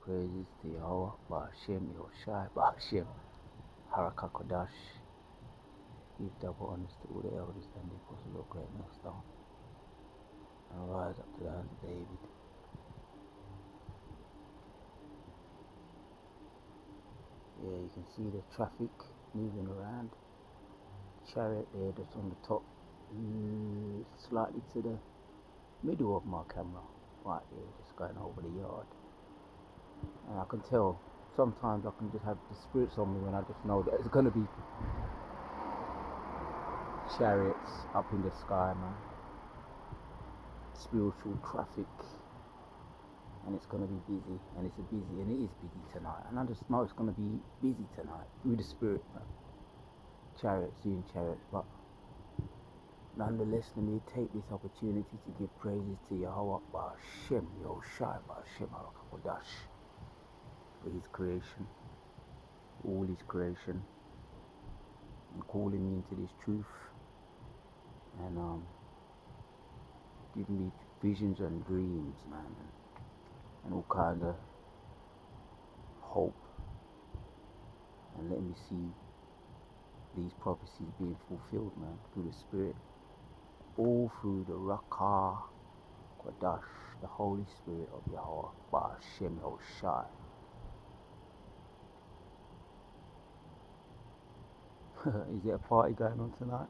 Praises to Yahweh, Ba'ashem, Yahushai, Ba'ashem, Harakakodash. Give double honors to all the elders and the apostles of great millstone. And rise up to the hands of David. Yeah, you can see the traffic moving around. Chariot there that's on the top, slightly to the middle of my camera. Right there, just going over the yard. And I can tell, sometimes I can just have the spirits on me when I just know that it's going to be chariots up in the sky, man. Spiritual traffic. And it's going to be busy, and it is busy tonight. And I just know it's going to be busy tonight through the spirit, man. Chariots, seeing chariots. But nonetheless, let me take this opportunity to give praises to Yahweh, Ba'ashem, Yahushai, Ba'ashem, Harakakodash, for his creation, all his creation, and calling me into this truth, and giving me visions and dreams, man, and all kinds of hope, and let me see these prophecies being fulfilled, man, through the Spirit, all through the Rakah Kodash, the Holy Spirit of Yahweh, Ba'ashem, Yahushai. Is there a party going on tonight?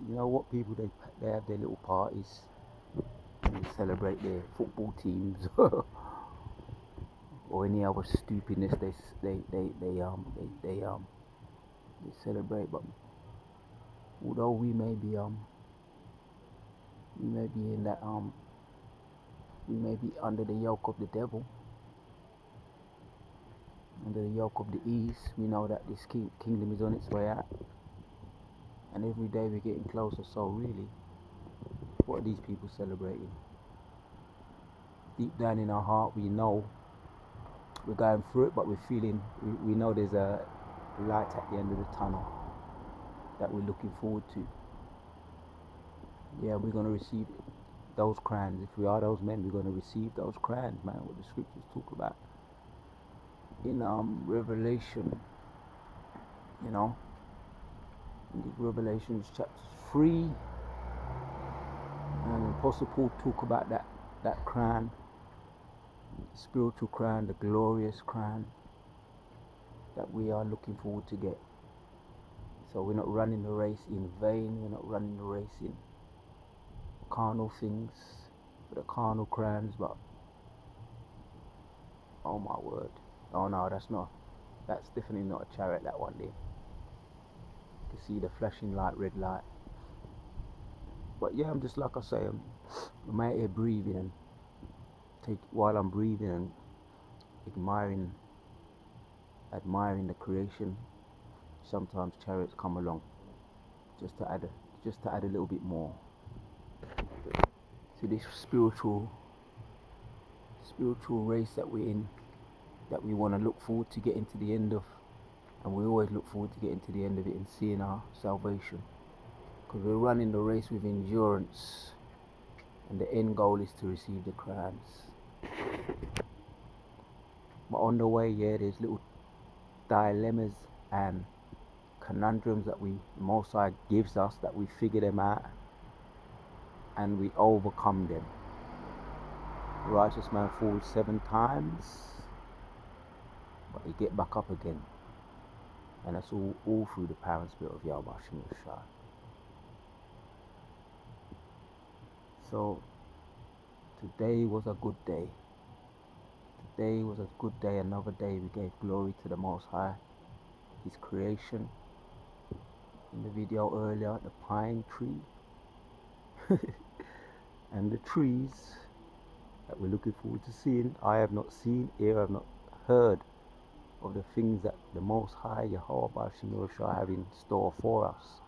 You know what, people, they have their little parties and they celebrate their football teams or any other stupidness they celebrate. But although we may be in that we may be under the yoke of the devil, under the yoke of the east, we know that this kingdom is on its way out, and every day we're getting closer. So really, what are these people celebrating? Deep down in our heart, we know we're going through it, but we're feeling, we know there's a light at the end of the tunnel that we're looking forward to. Yeah, we're going to receive those crowns. If we are those men, we're going to receive those crowns, man, what the scriptures talk about in Revelation, you know, in the Revelations chapter 3, and the Apostle Paul talk about that crown, the spiritual crown, the glorious crown that we are looking forward to get. So we're not running the race in vain, we're not running the race in carnal things, for the carnal crowns, but oh my word, oh no, that's definitely not a chariot, that one there. You can see the flashing light, red light. But yeah, I'm just, like I say, I'm out here breathing, and while I'm breathing and admiring the creation, sometimes chariots come along just to add a little bit more to this spiritual race that we're in, that we want to look forward to getting to the end of, and we always look forward to getting to the end of it and seeing our salvation, because we're running the race with endurance, and the end goal is to receive the crowns. But on the way, yeah, there's little dilemmas and conundrums that the Most High gives us, that we figure them out and we overcome them. The righteous man falls 7 times, but he get back up again, and that's all through the power and spirit of Yahweh Shai. So today was a good day. Today was a good day, another day we gave glory to the Most High, his creation. In the video earlier, the pine tree and the trees that we're looking forward to seeing. I have not seen, ear have not heard of the things that the Most High Yahweh Ba'ashem Yahushua have in store for us.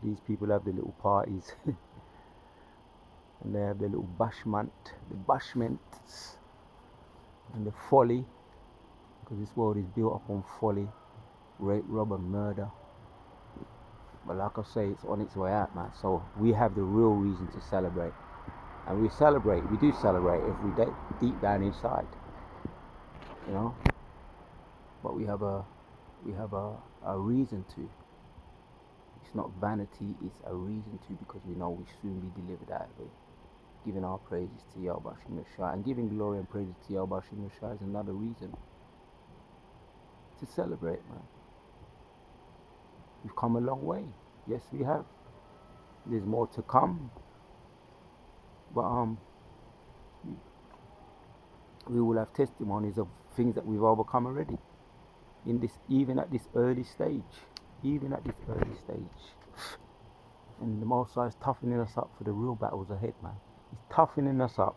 These people have the little parties and they have the little bashments and the folly, because this world is built upon folly, rape, rob and murder. But like I say, it's on its way out, man. So we have the real reason to celebrate. And we celebrate. We do celebrate every day, deep down inside, you know. But we have a reason to. It's not vanity. It's a reason to, because we know we soon be delivered out of it. Giving our praises to Yahweh Hashem Yeshua, and giving glory and praises to Yahweh Hashem Yeshua is another reason to celebrate, man. We've come a long way. Yes, we have. There's more to come. But we will have testimonies of things that we've overcome already. Even at this early stage. And the Most High is toughening us up for the real battles ahead, man. He's toughening us up.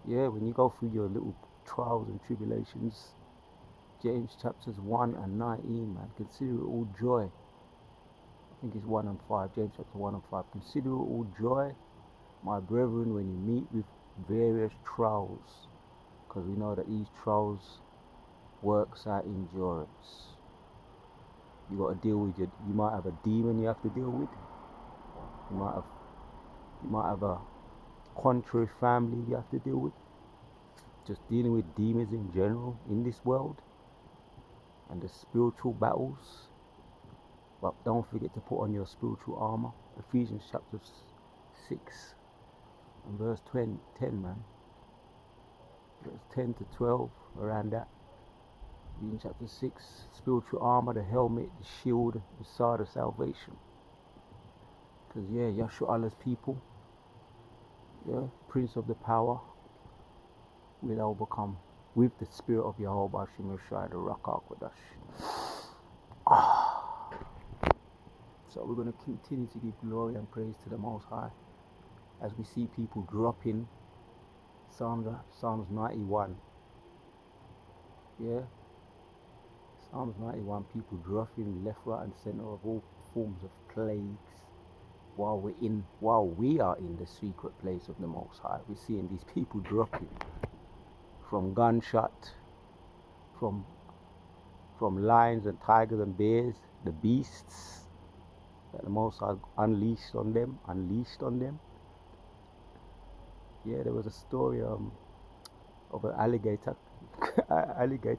Yeah, when you go through your little trials and tribulations, James chapters 1 and 19, man, consider it all joy. I think it's 1 and 5, James chapter 1 and 5. Consider it all joy, my brethren, when you meet with various trials, because we know that these trials works out endurance. You got to deal with you might have a demon you have to deal with. You might have a contrary family you have to deal with. Just dealing with demons in general in this world, and the spiritual battles. But don't forget to put on your spiritual armor. Ephesians chapter 6 and verse 10, man. Verse 10 to 12, around that. Ephesians chapter 6, spiritual armor, the helmet, the shield, the sword of salvation. Because Yahshua Allah's people, Prince of the power, will overcome with the spirit of Yahweh Hashem Yeshua, the Ruach HaKodesh. So we're going to continue to give glory and praise to the Most High as we see people dropping Psalms 91. Yeah, Psalms 91, people dropping left, right and center of all forms of plagues while we are in the secret place of the Most High. We're seeing these people dropping from gunshot, from lions and tigers and bears, the beasts that the Most High unleashed on them. Yeah, there was a story of an alligator,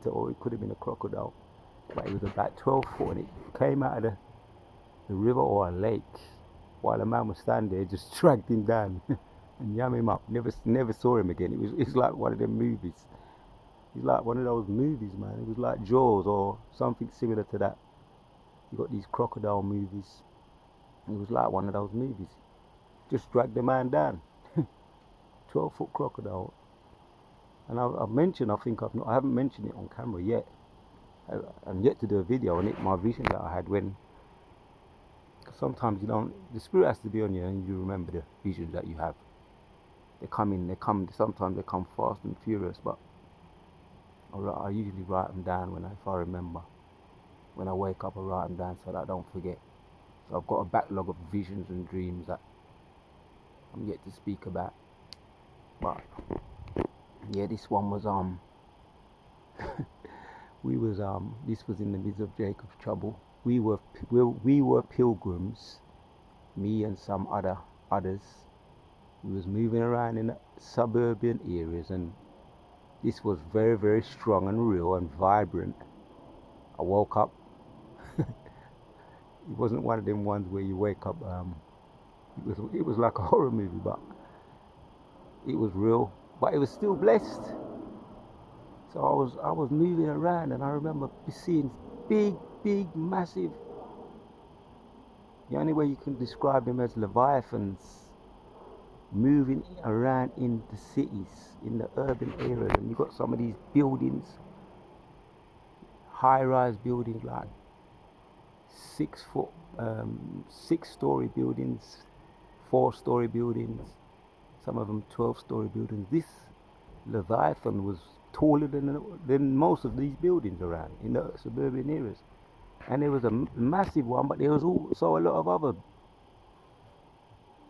or it could have been a crocodile, but it was about 12 foot, and it came out of the river or a lake while a man was standing there, just dragged him down and yam him up. Never saw him again. It's like one of them movies. It's like one of those movies, man. It was like Jaws or something similar to that. You got these crocodile movies. It was like one of those movies. Just dragged the man down. 12-foot crocodile. And I've mentioned, I haven't mentioned it on camera yet. I'm yet to do a video on it, my vision that I had when, sometimes the spirit has to be on you and you remember the visions that you have. Sometimes they come fast and furious, but I usually write them down if I remember. When I wake up, I write them down so that I don't forget. So I've got a backlog of visions and dreams that I'm yet to speak about. But yeah, this one was this was in the midst of Jacob's trouble. We were pilgrims, me and some others. We was moving around in the suburban areas, and this was very, very strong and real and vibrant. I woke up. It wasn't one of them ones where you wake up. It was like a horror movie, but it was real. But it was still blessed. So I was moving around, and I remember seeing big, massive. The only way you can describe them as leviathans moving around in the cities, in the urban areas, and you got some of these buildings, high-rise buildings, like 6-story buildings, 4-story buildings, some of them 12-story buildings. This leviathan was taller than most of these buildings around in the suburban areas, and there was a massive one, but there was also a lot of other,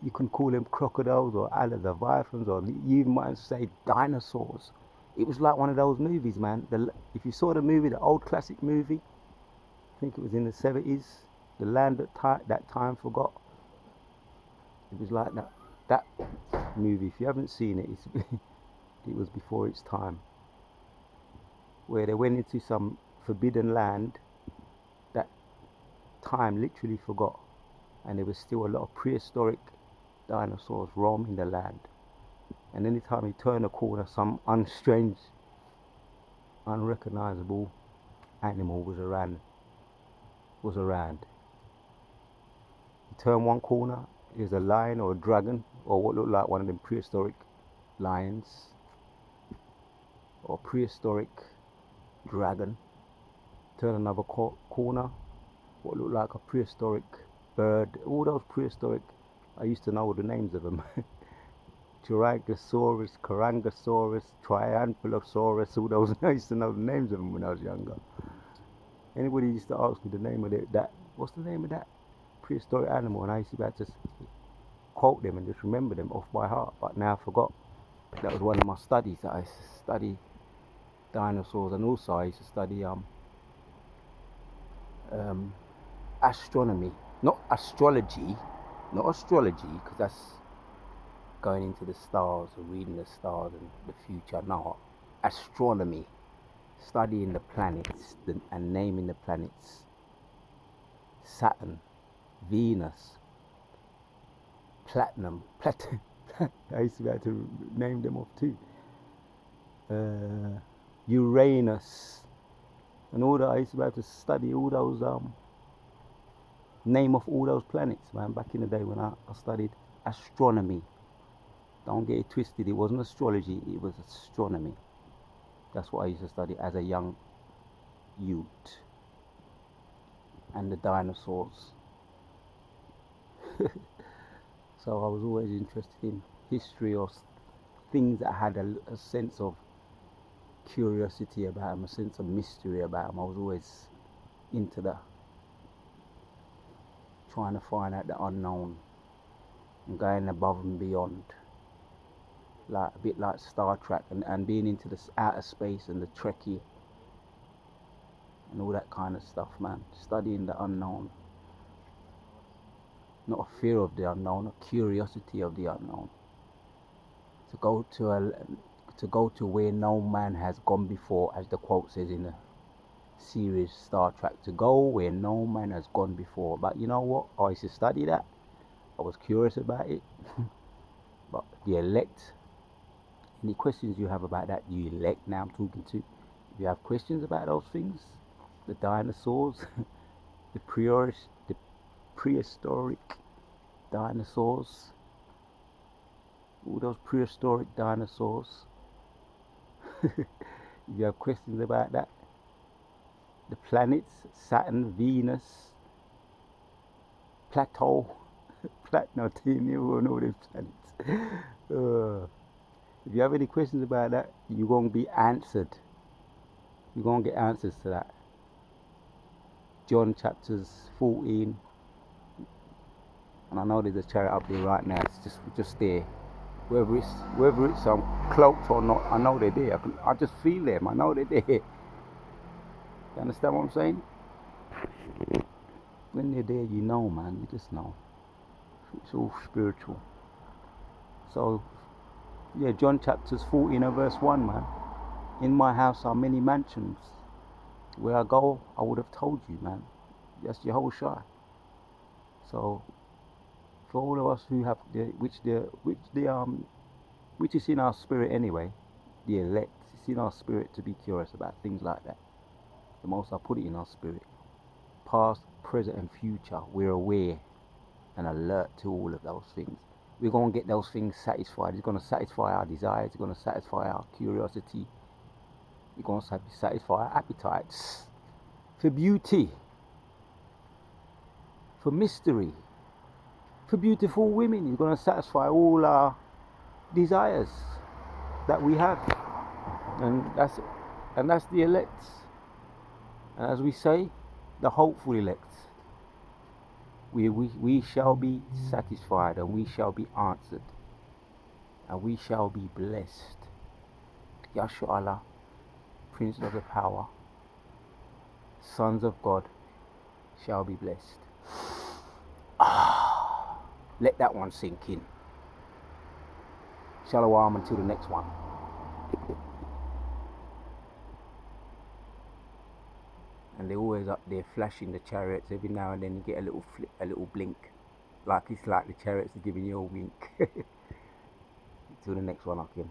you can call them crocodiles or leviathans, or you even might say dinosaurs. It was like one of those movies, man. If you saw the movie, the old classic movie, I think it was in the 70s, The Land That Time Forgot. It was like that that movie, if you haven't seen it, it was before its time, where they went into some forbidden land that time literally forgot, and there was still a lot of prehistoric dinosaurs roaming the land. And anytime you turn a corner, some unstrange, unrecognizable animal was around. You turn one corner, there's a lion or a dragon, or what looked like one of them prehistoric lions, or prehistoric dragon. Turn another corner, what looked like a prehistoric bird. All those prehistoric, I used to know the names of them. Tyrannosaurus, Carangosaurus, Triamphilosaurus, all those. I used to know the names of them when I was younger. Anybody used to ask me the name of that, what's the name of that prehistoric animal, and I used to be able to just quote them and just remember them off by heart, but now I forgot. That was one of my studies, that I used to study dinosaurs, and also I used to study astronomy, not astrology, because that's going into the stars and reading the stars and the future. No, astronomy, studying the planets and naming the planets. Saturn, Venus, Platinum. I used to be able to name them off too. Uranus, and all that. I used to be able to study all those name off all those planets, man. Back in the day when I studied astronomy. Don't get it twisted. It wasn't astrology. It was astronomy. That's what I used to study as a young youth. And the dinosaurs. So I was always interested in history or things that had a sense of curiosity about them, a sense of mystery about them. I was always into that, trying to find out the unknown and going above and beyond, like a bit like Star Trek, and being into the outer space and the Trekkie and all that kind of stuff, man. Studying the unknown. Not a fear of the unknown, a curiosity of the unknown. To go to where no man has gone before, as the quote says in the series Star Trek. To go where no man has gone before. But you know what? I used to study that. I was curious about it. But the elect, any questions you have about that, the elect now I'm talking to, if you have questions about those things, the dinosaurs, the prehistoric dinosaurs, all those prehistoric dinosaurs, if you have questions about that, the planets, Saturn, Venus, Plato, Titanium, and all these planets. If you have any questions about that, you're going to be answered. You're going to get answers to that. John chapters 14. And I know there's a chariot up there right now. It's just there. Whether it's cloaked or not, I know they're there. I just feel them. I know they're there. You understand what I'm saying? When they're there, you know, man. You just know. It's all spiritual. So, yeah, John chapters 14 and verse 1, man. In my house are many mansions. Where I go, I would have told you, man. That's Yehoshua. So, for all of us who have which is in our spirit anyway, the elect, it's in our spirit to be curious about things like that. The Most I put it in our spirit. Past, present, and future, we're aware and alert to all of those things. We're going to get those things satisfied. It's going to satisfy our desires. It's going to satisfy our curiosity. It's going to satisfy our appetites for beauty, for mystery, for beautiful women. It's going to satisfy all our desires that we have, and that's the elect. And as we say, the hopeful elect. We shall be satisfied, and we shall be answered, and we shall be blessed. Yahshua Allah, Prince of the Power, sons of God, shall be blessed. Let that one sink in. Shalom until the next one. And they're always up there flashing the chariots. Every now and then you get a little flip, a little blink, like it's like the chariots are giving you a wink. Until the next one, Akim.